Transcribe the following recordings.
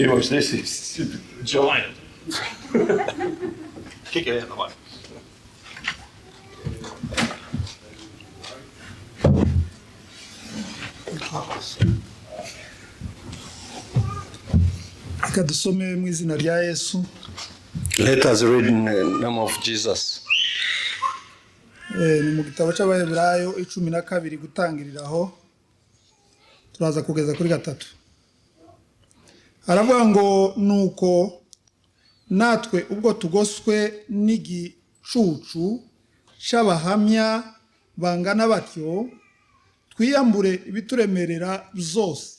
You watch this, it's a giant. Kick it out of the way. Reka dusome mu izina rya Yesu. Let us read in the name of Jesus. Ni mu gitabo cy'Abaheburayo 12 gutangiriraho turaza kugeza kuri 3. Aravuga ngo nuko natwe ubwo tugoswe n'igicucu cy'abahamya bangana batyo twiyambure ibituremerera byose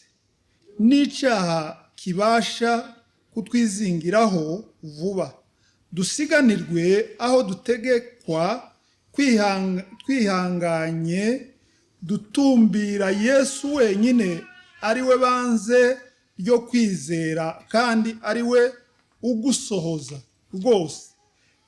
n'icyaha kibasha kutwizingiraho vuba dusiganirwe aho dutegekwa kwihanganye dutumbira Yesu wenyine ari we banze ryo kwizera kandi ari we ugusohoza rwose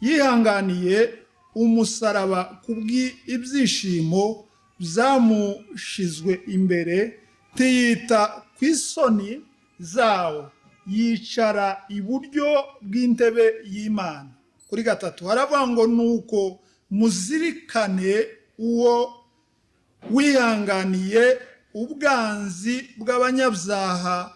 yihanganiye umusaraba kubw'ibyishimo byamushizwe imbere tiyita kwisoni zawo yicara iburyo bw'intebe y'Imana. Kuri 3 haravuga ngo nuko muzirikane uwo wihanganiye ubwanzi bw'abanyabyaha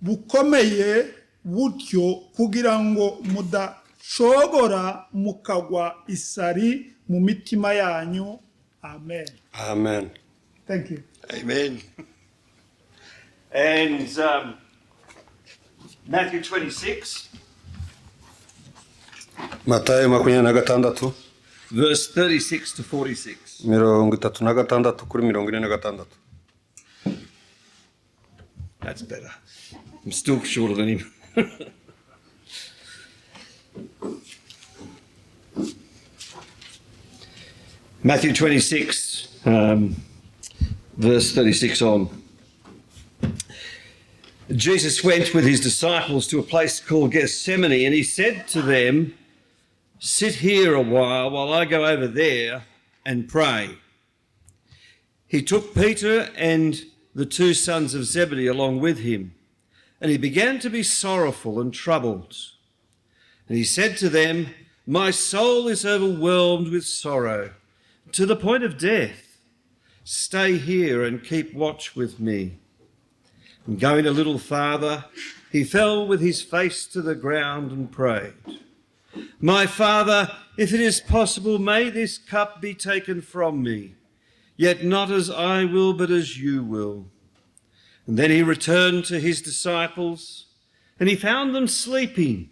bukomeye butyo kugira ngo mudacogora mukagwa isari mu mitima yanyu. Amen. Amen. Thank you. Amen. And Matthew 26. Matayo 26. Verse 36 to 46. 36 kuri 46. That's better. I'm still shorter than him. Matthew 26, verse 36 on. Jesus went with his disciples to a place called Gethsemane, and he said to them, "Sit here a while I go over there and pray." He took Peter and the 2 sons of Zebedee along with him, and he began to be sorrowful and troubled. And he said to them, "My soul is overwhelmed with sorrow, to the point of death. Stay here and keep watch with me." And going a little farther, he fell with his face to the ground and prayed, "My Father, if it is possible, may this cup be taken from me, yet not as I will, but as you will." And then he returned to his disciples, and he found them sleeping.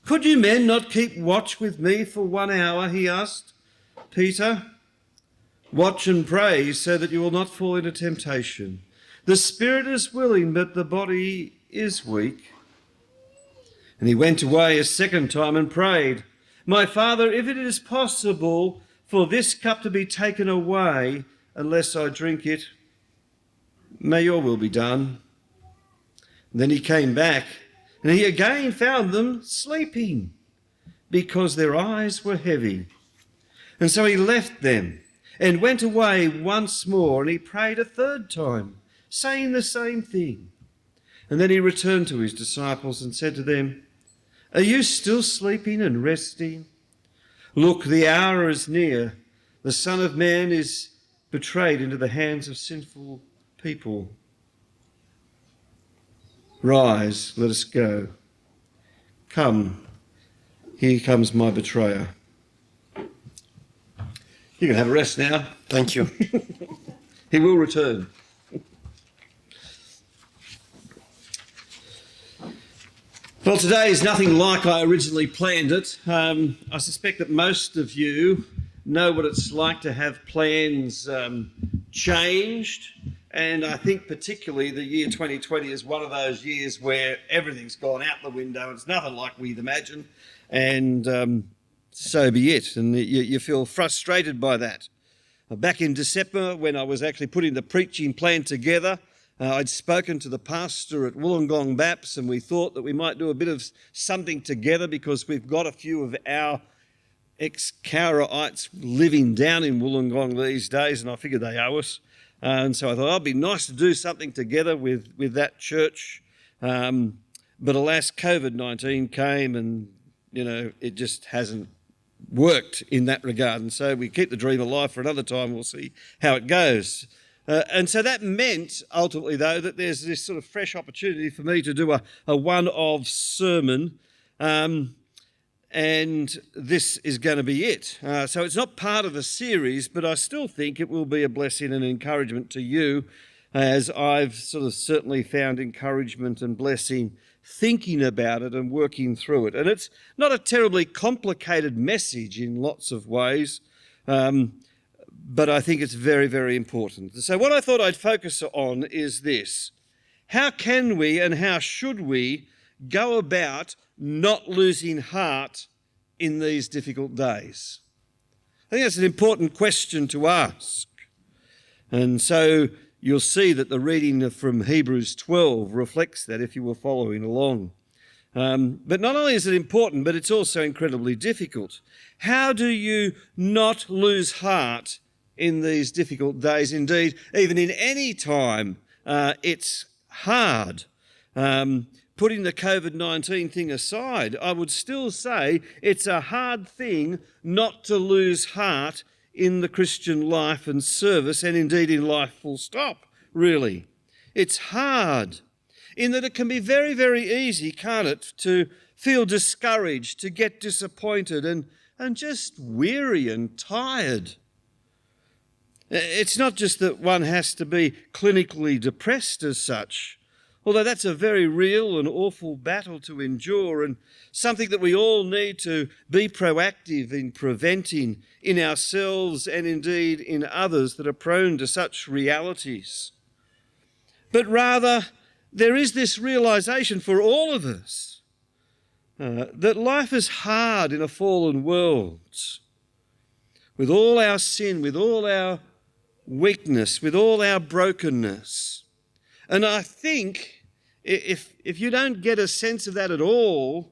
"Could you men not keep watch with me for 1 hour?" he asked Peter. "Watch and pray so that you will not fall into temptation. The spirit is willing, but the body is weak." And he went away a second time and prayed, "My Father, if it is possible for this cup to be taken away unless I drink it, may your will be done." And then he came back, and he again found them sleeping, because their eyes were heavy. And so he left them and went away once more, and he prayed a third time, saying the same thing. And then he returned to his disciples and said to them, "Are you still sleeping and resting? Look, the hour is near. The Son of Man is betrayed into the hands of sinful people. Rise, let us go. Come, here comes my betrayer." You can have a rest now. Thank you. He will return. Well, today is nothing like I originally planned it. I suspect that most of you know what it's like to have plans changed. And I think particularly the year 2020 is one of those years where everything's gone out the window. It's nothing like we'd imagined. And so be it. And you feel frustrated by that. Back in December, when I was actually putting the preaching plan together, I'd spoken to the pastor at Wollongong Baps, and we thought that we might do a bit of something together because we've got a few of our ex-Cowraites living down in Wollongong these days, and I figured they owe us. And so I thought it'd be nice to do something together with that church But alas, COVID-19 came and, it just hasn't worked in that regard. And so we keep the dream alive for another time. We'll see how it goes. And so that meant, ultimately, though, that there's this sort of fresh opportunity for me to do a one-of sermon. And this is going to be it. So it's not part of the series, but I still think it will be a blessing and encouragement to you, as I've sort of certainly found encouragement and blessing thinking about it and working through it. And it's not a terribly complicated message in lots of ways, but I think it's very, very important. So what I thought I'd focus on is this: how can we and how should we go about not losing heart in these difficult days? I think that's an important question to ask. And so you'll see that the reading from Hebrews 12 reflects that, if you were following along. But not only is it important, but it's also incredibly difficult. How do you not lose heart in these difficult days? Indeed, even in any time, it's hard. Putting the COVID-19 thing aside, I would still say it's a hard thing not to lose heart in the Christian life and service, and indeed in life full stop, really. It's hard in that it can be very, very easy, can't it, to feel discouraged, to get disappointed and just weary and tired. It's not just that one has to be clinically depressed as such, although that's a very real and awful battle to endure, and something that we all need to be proactive in preventing in ourselves and indeed in others that are prone to such realities. But rather, there is this realization for all of us that life is hard in a fallen world, with all our sin, with all our weakness, with all our brokenness. And I think if you don't get a sense of that at all,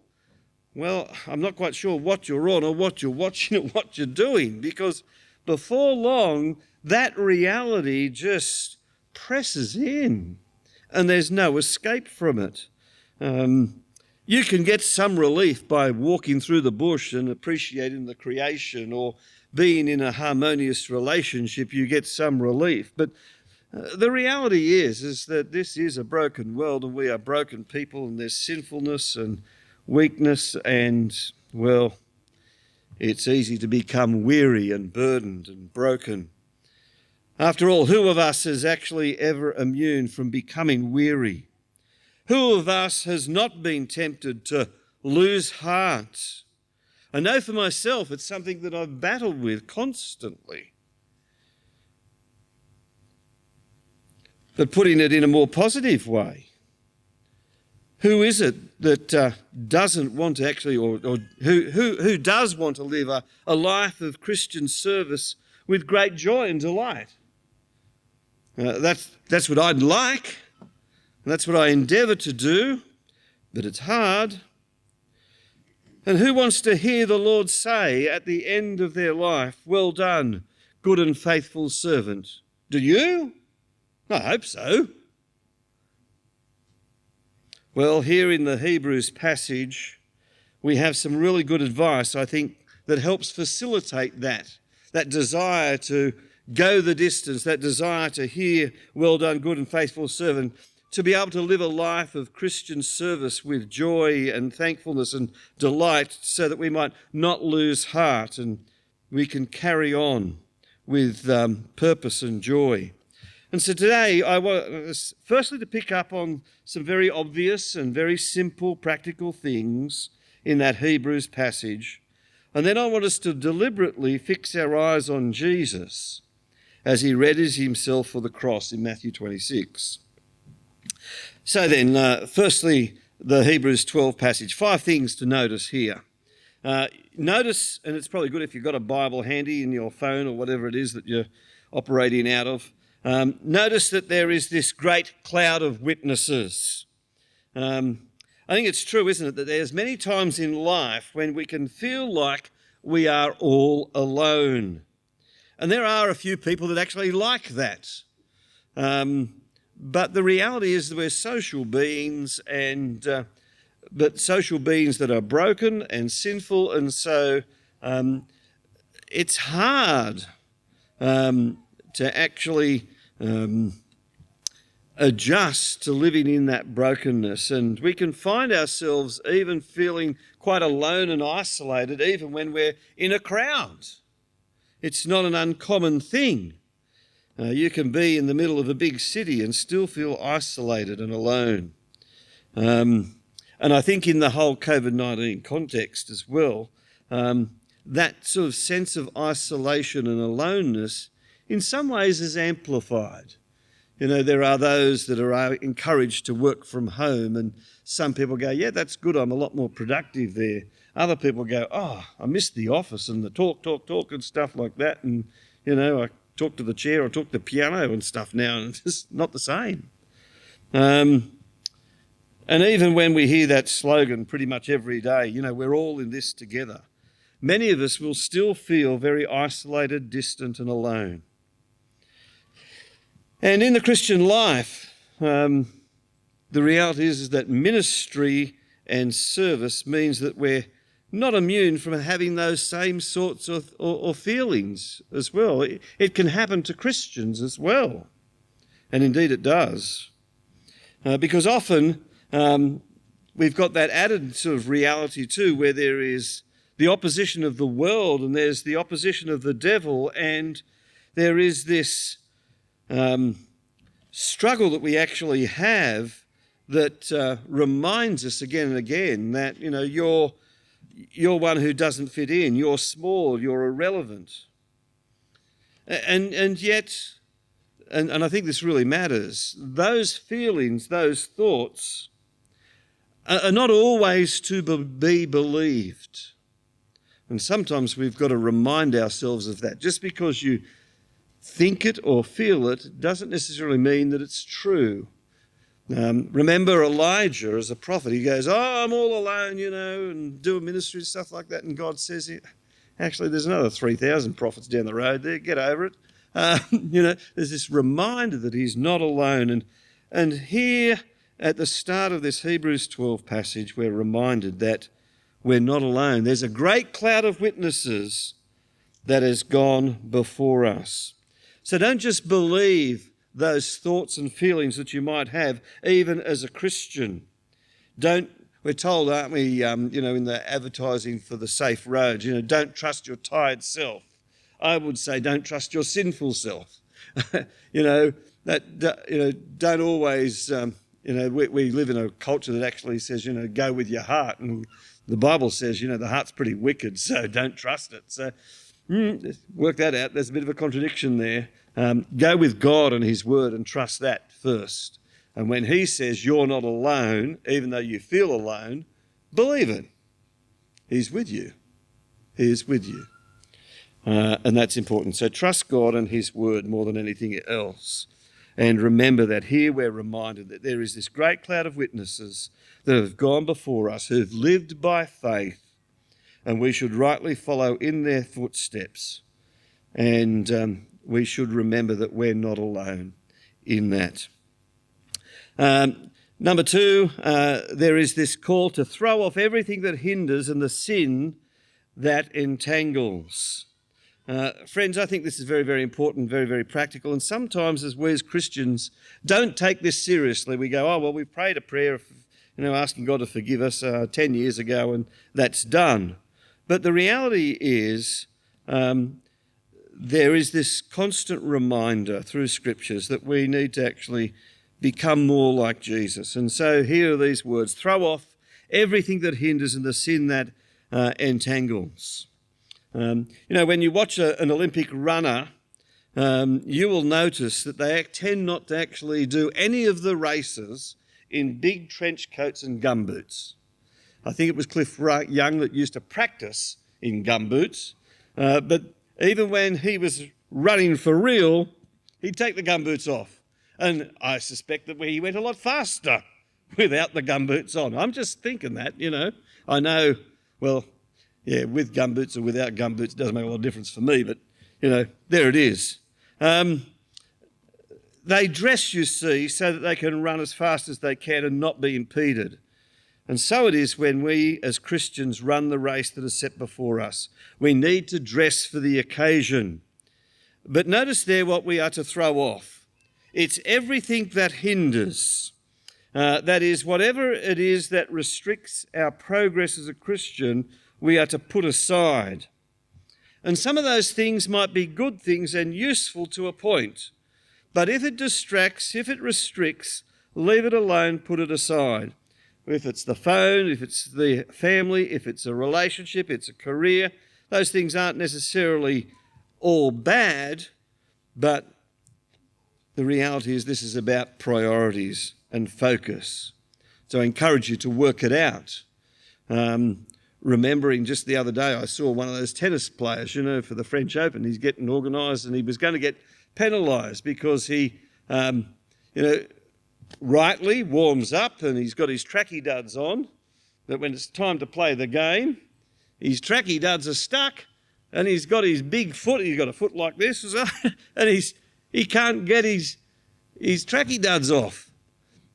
well, I'm not quite sure what you're on or what you're watching or what you're doing, because before long, that reality just presses in and there's no escape from it. You can get some relief by walking through the bush and appreciating the creation, or being in a harmonious relationship, you get some relief. But the reality is that this is a broken world, and we are broken people, and there's sinfulness and weakness, and, well, it's easy to become weary and burdened and broken. After all, who of us is actually ever immune from becoming weary? Who of us has not been tempted to lose heart? I know for myself it's something that I've battled with constantly. But putting it in a more positive way, who is it that doesn't want to actually, or who does want to live a life of Christian service with great joy and delight? That's what I'd like, and that's what I endeavour to do, but it's hard. And who wants to hear the Lord say at the end of their life, "Well done, good and faithful servant"? Do you? I hope so. Well, here in the Hebrews passage, we have some really good advice, I think, that helps facilitate that desire to go the distance, that desire to hear, "Well done, good and faithful servant," to be able to live a life of Christian service with joy and thankfulness and delight, so that we might not lose heart and we can carry on with purpose and joy. And so today I want firstly to pick up on some very obvious and very simple practical things in that Hebrews passage. And then I want us to deliberately fix our eyes on Jesus as he readies himself for the cross in Matthew 26. So then, firstly, the Hebrews 12 passage. 5 things to notice here. Notice, and it's probably good if you've got a Bible handy in your phone or whatever it is that you're operating out of. Notice that there is this great cloud of witnesses. I think it's true, isn't it, that there's many times in life when we can feel like we are all alone. And there are a few people that actually like that. But the reality is that we're social beings, but social beings that are broken and sinful, and so it's hard to actually adjust to living in that brokenness. And we can find ourselves even feeling quite alone and isolated, even when we're in a crowd. It's not an uncommon thing. You can be in the middle of a big city and still feel isolated and alone. And I think in the whole COVID-19 context as well, that sort of sense of isolation and aloneness in some ways is amplified. You know, there are those that are encouraged to work from home, and some people go, yeah, that's good, I'm a lot more productive there. Other people go, oh, I miss the office and the talk and stuff like that. And, you know, I talk to the chair or talk to the piano and stuff now, and it's just not the same. And even when we hear that slogan pretty much every day, you know, we're all in this together, many of us will still feel very isolated, distant and alone. And in the Christian life, the reality is that ministry and service means that we're not immune from having those same sorts of or feelings as well. It can happen to Christians as well, and indeed it does, because often we've got that added sort of reality too, where there is the opposition of the world and there's the opposition of the devil, and there is this struggle that we actually have that reminds us again and again that, you know, you're one who doesn't fit in, you're small, you're irrelevant. And yet, and I think this really matters, those feelings, those thoughts are not always to be believed. And sometimes we've got to remind ourselves of that. Just because you think it or feel it doesn't necessarily mean that it's true. Remember Elijah as a prophet. He goes, oh, I'm all alone, you know, and doing ministry and stuff like that. And God says, actually, there's another 3,000 prophets down the road there. Get over it. You know, there's this reminder that he's not alone. And here at the start of this Hebrews 12 passage, we're reminded that we're not alone. There's a great cloud of witnesses that has gone before us. So don't just believe those thoughts and feelings that you might have, even as a Christian. We're told, aren't we, you know, in the advertising for the safe road, you know, don't trust your tired self. I would say don't trust your sinful self. You know, don't always, you know, we live in a culture that actually says, you know, go with your heart. And the Bible says, you know, the heart's pretty wicked, so don't trust it. So work that out. There's a bit of a contradiction there. Go with God and his word and trust that first. And when he says you're not alone, even though you feel alone, believe it. He's with you. He is with you. And that's important. So trust God and his word more than anything else. And remember that here we're reminded that there is this great cloud of witnesses that have gone before us, who have lived by faith, and we should rightly follow in their footsteps. And we should remember that we're not alone in that. Number two, there is this call to throw off everything that hinders and the sin that entangles. Friends, I think this is very, very important, very, very practical. And sometimes as we as Christians don't take this seriously. We go, oh, well, we prayed a prayer, you know, asking God to forgive us 10 years ago, and that's done. But the reality is there is this constant reminder through scriptures that we need to actually become more like Jesus. And so here are these words: throw off everything that hinders and the sin that entangles. You know, when you watch an Olympic runner, you will notice that they tend not to actually do any of the races in big trench coats and gumboots. I think it was Cliff Young that used to practice in gumboots, but even when he was running for real, he'd take the gumboots off. And I suspect that he went a lot faster without the gumboots on. I'm just thinking that, you know. I know, well, yeah, with gumboots or without gumboots, it doesn't make a lot of difference for me, but, you know, there it is. they dress, you see, so that they can run as fast as they can and not be impeded. And so it is when we as Christians run the race that is set before us. We need to dress for the occasion. But notice there what we are to throw off. It's everything that hinders. That is, whatever it is that restricts our progress as a Christian, we are to put aside. And some of those things might be good things and useful to a point. But if it distracts, if it restricts, leave it alone, put it aside. If it's the phone, if it's the family, if it's a relationship, it's a career, those things aren't necessarily all bad, but the reality is this is about priorities and focus. So I encourage you to work it out. Remembering just the other day, I saw one of those tennis players, for the French Open. He's getting organised and he was going to get penalised because he, rightly warms up and he's got his tracky duds on, that when it's time to play the game, his tracky duds are stuck and he's got his big foot, he's got a foot like this, and he can't get his tracky duds off.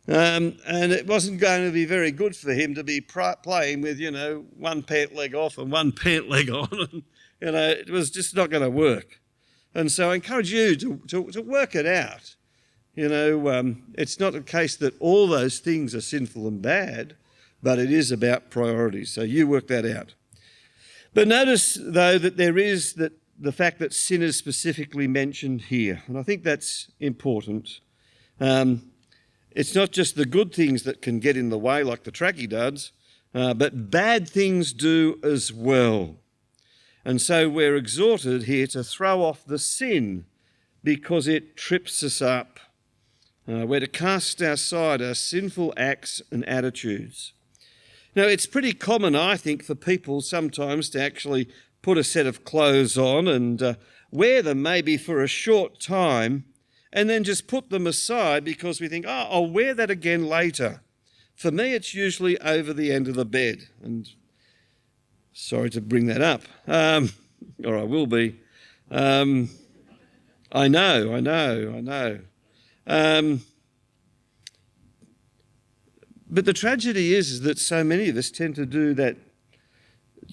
And it wasn't going to be very good for him to be playing with, one pant leg off and one pant leg on. And, it was just not going to work. And so I encourage you to work it out. It's not a case that all those things are sinful and bad, but it is about priorities. So you work that out. But notice, though, that there is the fact that sin is specifically mentioned here. And I think that's important. It's not just the good things that can get in the way, like the tracky duds, but bad things do as well. And so we're exhorted here to throw off the sin because it trips us up. We're to cast aside our sinful acts and attitudes. Now, it's pretty common, I think, for people sometimes to actually put a set of clothes on and wear them maybe for a short time and then just put them aside because we think, I'll wear that again later. For me, it's usually over the end of the bed. And sorry to bring that up, or I will be. I know. But the tragedy is that so many of us tend to do that,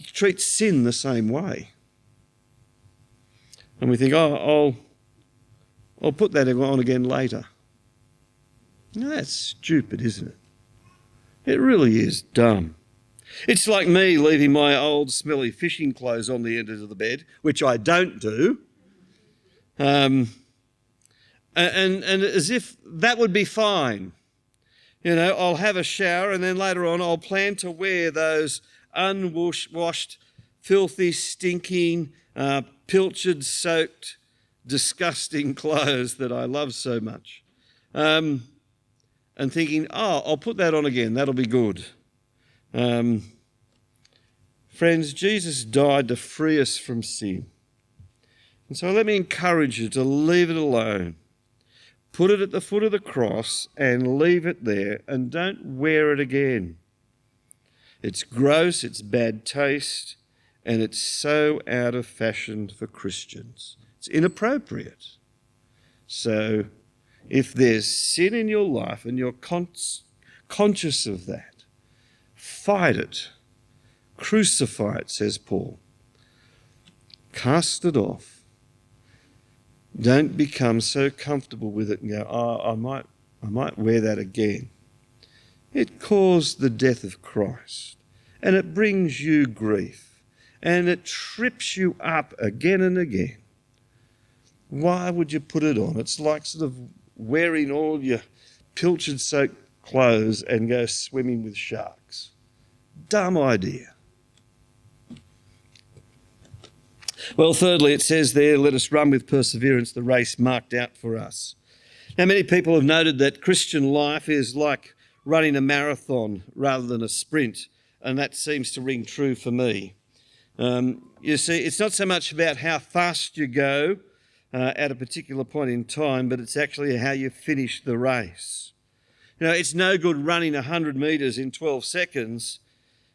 treat sin the same way. And we think, I'll put that on again later. No, that's stupid, isn't it? It really is dumb. It's like me leaving my old smelly fishing clothes on the end of the bed, which I don't do. And as if that would be fine. I'll have a shower and then later on I'll plan to wear those unwashed, filthy, stinking, pilchard, soaked, disgusting clothes that I love so much. And thinking, I'll put that on again, that'll be good. Friends, Jesus died to free us from sin. And so let me encourage you to leave it alone. Put it at the foot of the cross and leave it there and don't wear it again. It's gross, it's bad taste, and it's so out of fashion for Christians. It's inappropriate. So if there's sin in your life and you're conscious of that, fight it. Crucify it, says Paul. Cast it off. Don't become so comfortable with it and go, I might wear that again. It caused the death of Christ, and it brings you grief, and it trips you up again and again. Why would you put it on? It's like sort of wearing all your pilchard soaked clothes and go swimming with sharks. Dumb idea. Well, thirdly, it says there, let us run with perseverance the race marked out for us. Now, many people have noted that Christian life is like running a marathon rather than a sprint, and that seems to ring true for me. You see, it's not so much about how fast you go at a particular point in time, but it's actually how you finish the race. It's no good running 100 metres in 12 seconds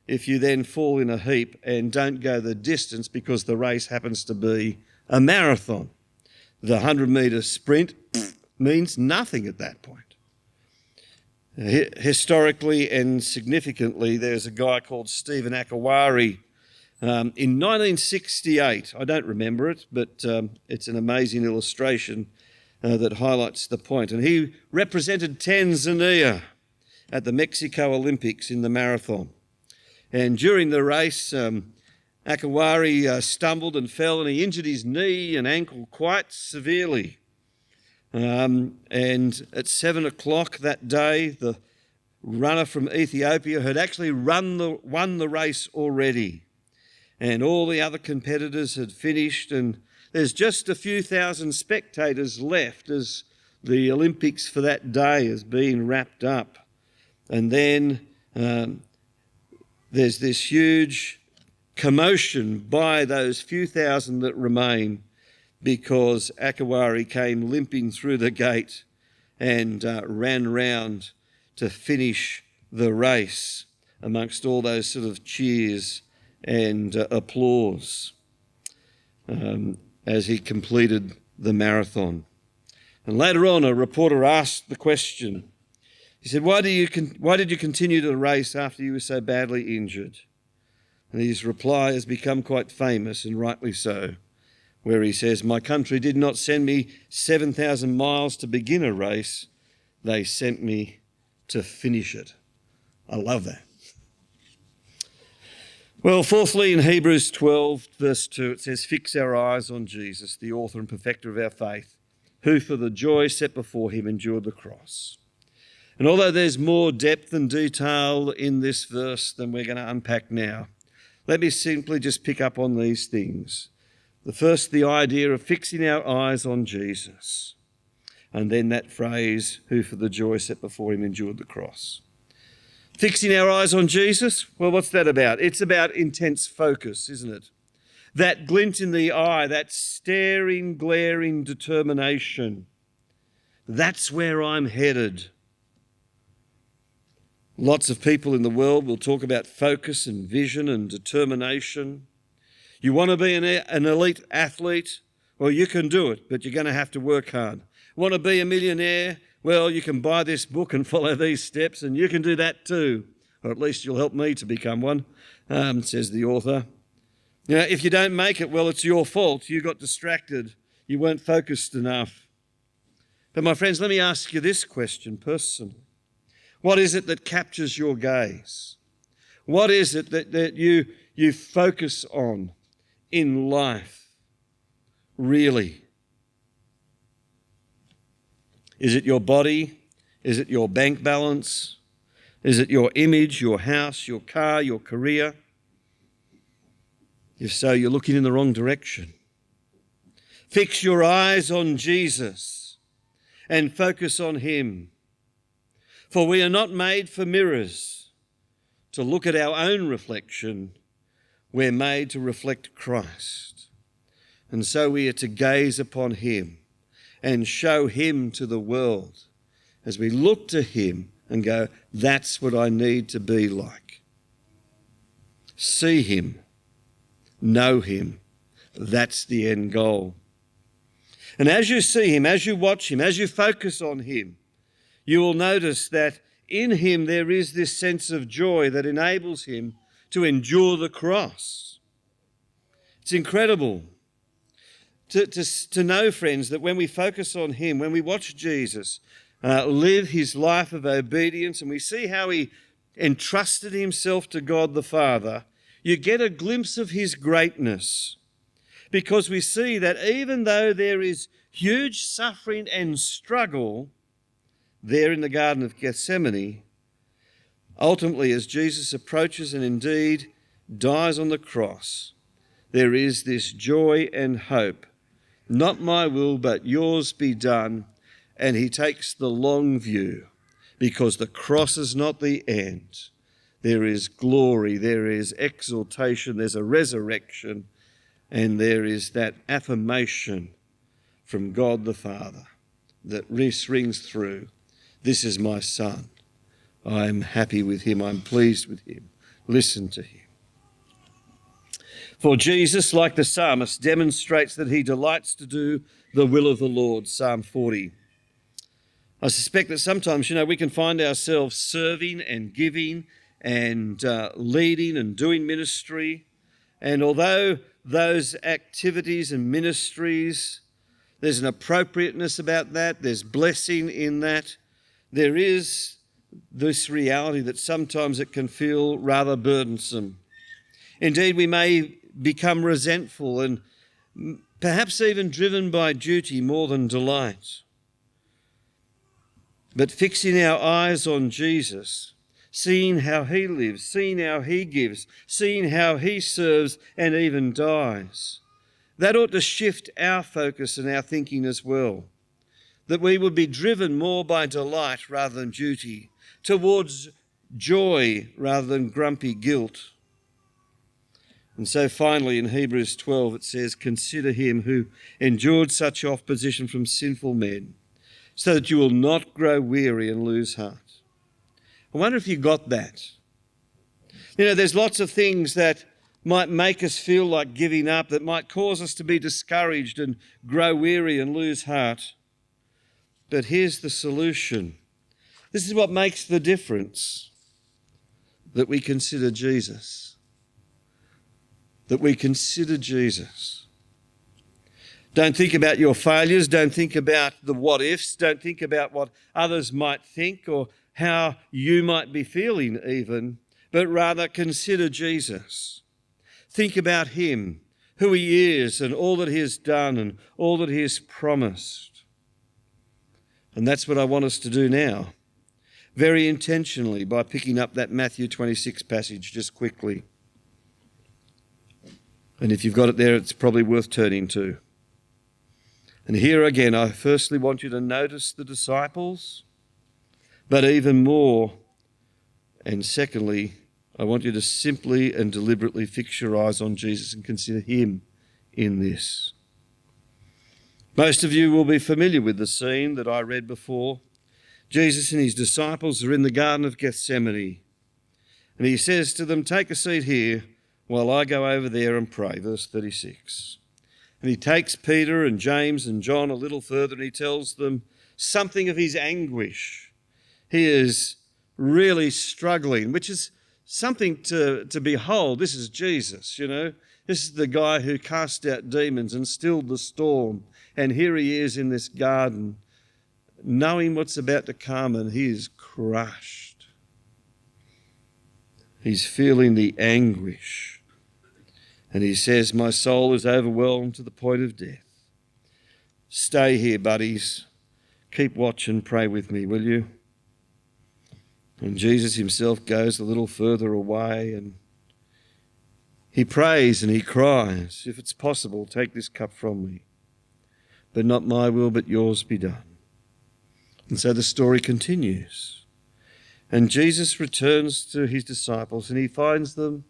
if you then fall in a heap and don't go the distance because the race happens to be a marathon. The 100-metre sprint, means nothing at that point. Historically and significantly, there's a guy called Stephen Akawari in 1968. I don't remember it, but it's an amazing illustration that highlights the point. And he represented Tanzania at the Mexico Olympics in the marathon. And during the race, Akawari stumbled and fell, and he injured his knee and ankle quite severely. And at 7 o'clock that day, the runner from Ethiopia had actually won the race already. And all the other competitors had finished, and there's just a few thousand spectators left as the Olympics for that day is being wrapped up. And then there's this huge commotion by those few thousand that remain, because Akawari came limping through the gate and ran round to finish the race amongst all those sort of cheers and applause as he completed the marathon. And later on, a reporter asked the question. He said, why did you continue the race after you were so badly injured? And his reply has become quite famous, and rightly so, where he says, my country did not send me 7,000 miles to begin a race. They sent me to finish it. I love that. Well, fourthly, in Hebrews 12, verse 2, it says, fix our eyes on Jesus, the author and perfecter of our faith, who for the joy set before him endured the cross. And although there's more depth and detail in this verse than we're going to unpack now, let me simply just pick up on these things. The first, the idea of fixing our eyes on Jesus. And then that phrase, who for the joy set before him endured the cross. Fixing our eyes on Jesus, well, what's that about? It's about intense focus, isn't it? That glint in the eye, that staring, glaring determination. That's where I'm headed. Lots of people in the world will talk about focus and vision and determination. You want to be an elite athlete? Well, you can do it, but you're going to have to work hard. Want to be a millionaire? Well, you can buy this book and follow these steps, and you can do that too. Or at least you'll help me to become one, says the author. You know, if you don't make it, well, it's your fault. You got distracted. You weren't focused enough. But my friends, let me ask you this question personally. What is it that captures your gaze? What is it that you focus on in life, really? Is it your body? Is it your bank balance? Is it your image, your house, your car, your career? If so, you're looking in the wrong direction. Fix your eyes on Jesus and focus on him. For we are not made for mirrors to look at our own reflection. We're made to reflect Christ. And so we are to gaze upon him and show him to the world as we look to him and go, that's what I need to be like. See him, know him. That's the end goal. And as you see him, as you watch him, as you focus on him, you will notice that in him there is this sense of joy that enables him to endure the cross. It's incredible to know, friends, that when we focus on him, when we watch Jesus live his life of obedience and we see how he entrusted himself to God the Father, you get a glimpse of his greatness, because we see that even though there is huge suffering and struggle there in the Garden of Gethsemane, ultimately as Jesus approaches and indeed dies on the cross, there is this joy and hope. Not my will, but yours be done. And he takes the long view, because the cross is not the end. There is glory, there is exaltation, there's a resurrection, and there is that affirmation from God the Father that rings through. This is my son. I'm happy with him. I'm pleased with him. Listen to him. For Jesus, like the psalmist, demonstrates that he delights to do the will of the Lord, Psalm 40. I suspect that sometimes, we can find ourselves serving and giving and leading and doing ministry. And although those activities and ministries, there's an appropriateness about that, there's blessing in that, there is this reality that sometimes it can feel rather burdensome. Indeed, we may become resentful and perhaps even driven by duty more than delight. But fixing our eyes on Jesus, seeing how he lives, seeing how he gives, seeing how he serves and even dies, that ought to shift our focus and our thinking as well. That we would be driven more by delight rather than duty, towards joy rather than grumpy guilt. And so finally in Hebrews 12 it says, "Consider him who endured such opposition from sinful men, so that you will not grow weary and lose heart." I wonder if you got that. There's lots of things that might make us feel like giving up, that might cause us to be discouraged and grow weary and lose heart. But here's the solution. This is what makes the difference, that we consider Jesus. That we consider Jesus. Don't think about your failures. Don't think about the what ifs. Don't think about what others might think or how you might be feeling even, but rather consider Jesus. Think about him, who he is and all that he has done and all that he has promised. And that's what I want us to do now, very intentionally, by picking up that Matthew 26 passage just quickly. And if you've got it there, it's probably worth turning to. And here again, I firstly want you to notice the disciples, but even more, and secondly, I want you to simply and deliberately fix your eyes on Jesus and consider him in this. Most of you will be familiar with the scene that I read before. Jesus and his disciples are in the Garden of Gethsemane, and he says to them, "Take a seat here while I go over there and pray," verse 36. And he takes Peter and James and John a little further and he tells them something of his anguish. He is really struggling, which is something to behold. This is Jesus, This is the guy who cast out demons and stilled the storm. And here he is in this garden, knowing what's about to come, and he is crushed. He's feeling the anguish. And he says, "My soul is overwhelmed to the point of death. Stay here, buddies. Keep watch and pray with me, will you?" And Jesus himself goes a little further away and he prays and he cries, "If it's possible, take this cup from me. But not my will, but yours be done." And so the story continues. And Jesus returns to his disciples and he finds them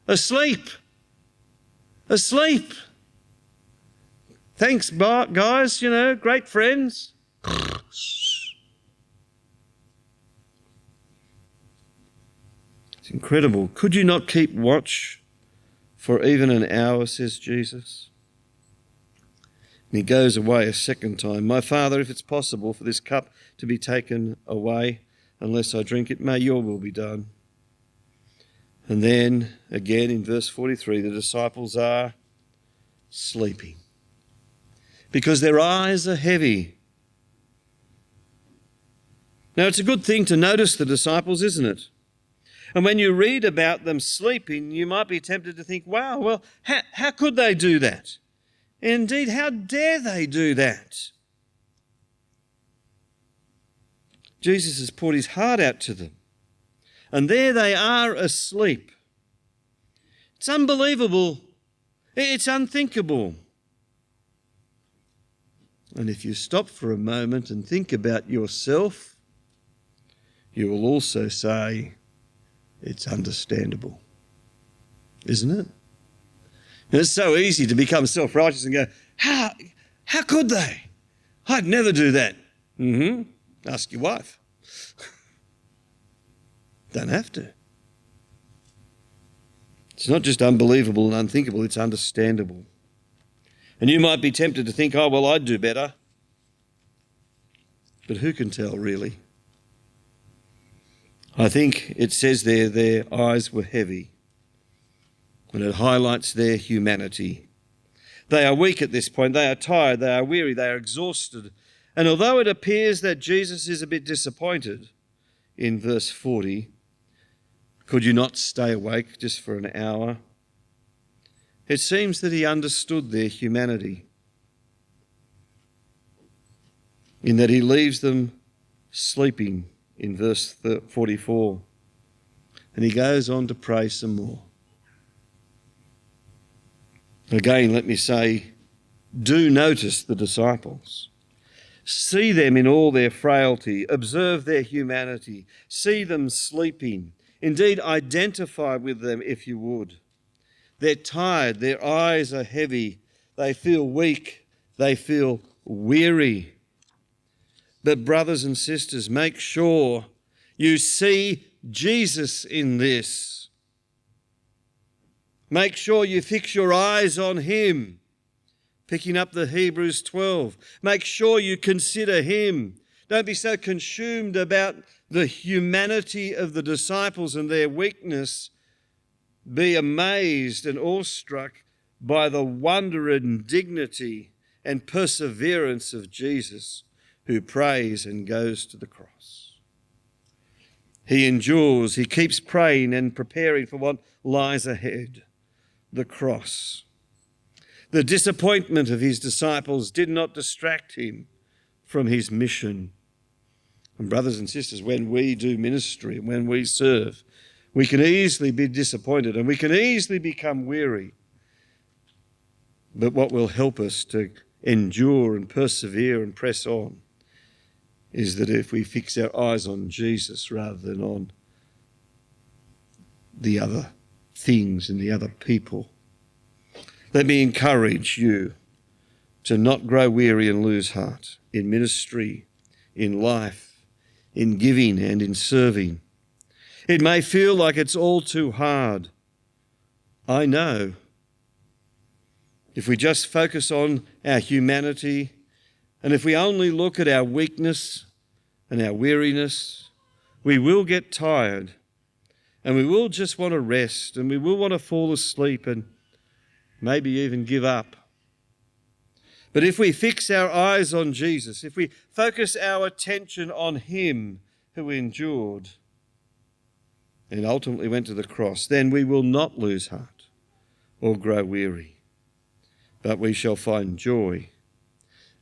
asleep. Asleep. Thanks, guys, great friends. It's incredible. "Could you not keep watch for even an hour," says Jesus. And he goes away a second time. "My Father, if it's possible for this cup to be taken away, unless I drink it, may your will be done." And then again in verse 43, the disciples are sleeping because their eyes are heavy. Now, it's a good thing to notice the disciples, isn't it? And when you read about them sleeping, you might be tempted to think, wow, well, how could they do that? Indeed, how dare they do that? Jesus has poured his heart out to them. And there they are asleep. It's unbelievable. It's unthinkable. And if you stop for a moment and think about yourself, you will also say, it's understandable. Isn't it? And it's so easy to become self-righteous and go, how could they? I'd never do that. Ask your wife. Don't have to. It's not just unbelievable and unthinkable, it's understandable. And you might be tempted to think, oh, well, I'd do better. But who can tell, really? I think it says there their eyes were heavy, and it highlights their humanity. They are weak at this point. They are tired. They are weary. They are exhausted. And although it appears that Jesus is a bit disappointed in verse 40, could you not stay awake just for an hour? It seems that he understood their humanity, in that he leaves them sleeping in verse 44. And he goes on to pray some more. Again, let me say, do notice the disciples. See them in all their frailty. Observe their humanity. See them sleeping. Indeed, identify with them if you would. They're tired. Their eyes are heavy. They feel weak. They feel weary. But brothers and sisters, make sure you see Jesus in this. Make sure you fix your eyes on him. Picking up the Hebrews 12. Make sure you consider him. Don't be so consumed about the humanity of the disciples and their weakness. Be amazed and awestruck by the wonder and dignity and perseverance of Jesus, who prays and goes to the cross. He endures, he keeps praying and preparing for what lies ahead, the cross. The disappointment of his disciples did not distract him from his mission. And brothers and sisters, when we do ministry and when we serve, we can easily be disappointed and we can easily become weary. But what will help us to endure and persevere and press on is that if we fix our eyes on Jesus rather than on the other things and the other people. Let me encourage you to not grow weary and lose heart in ministry, in life, in giving and in serving. It may feel like it's all too hard. I know. If we just focus on our humanity, and if we only look at our weakness and our weariness, we will get tired, and we will just want to rest, and we will want to fall asleep and maybe even give up. But if we fix our eyes on Jesus, if we focus our attention on him who endured and ultimately went to the cross, then we will not lose heart or grow weary, but we shall find joy,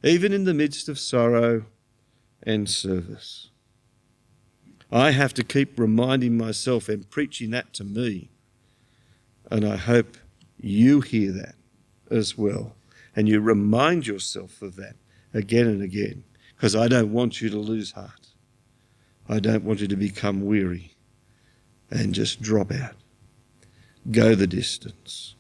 even in the midst of sorrow and service. I have to keep reminding myself and preaching that to me, and I hope you hear that as well, and you remind yourself of that again and again, because I don't want you to lose heart. I don't want you to become weary and just drop out. Go the distance.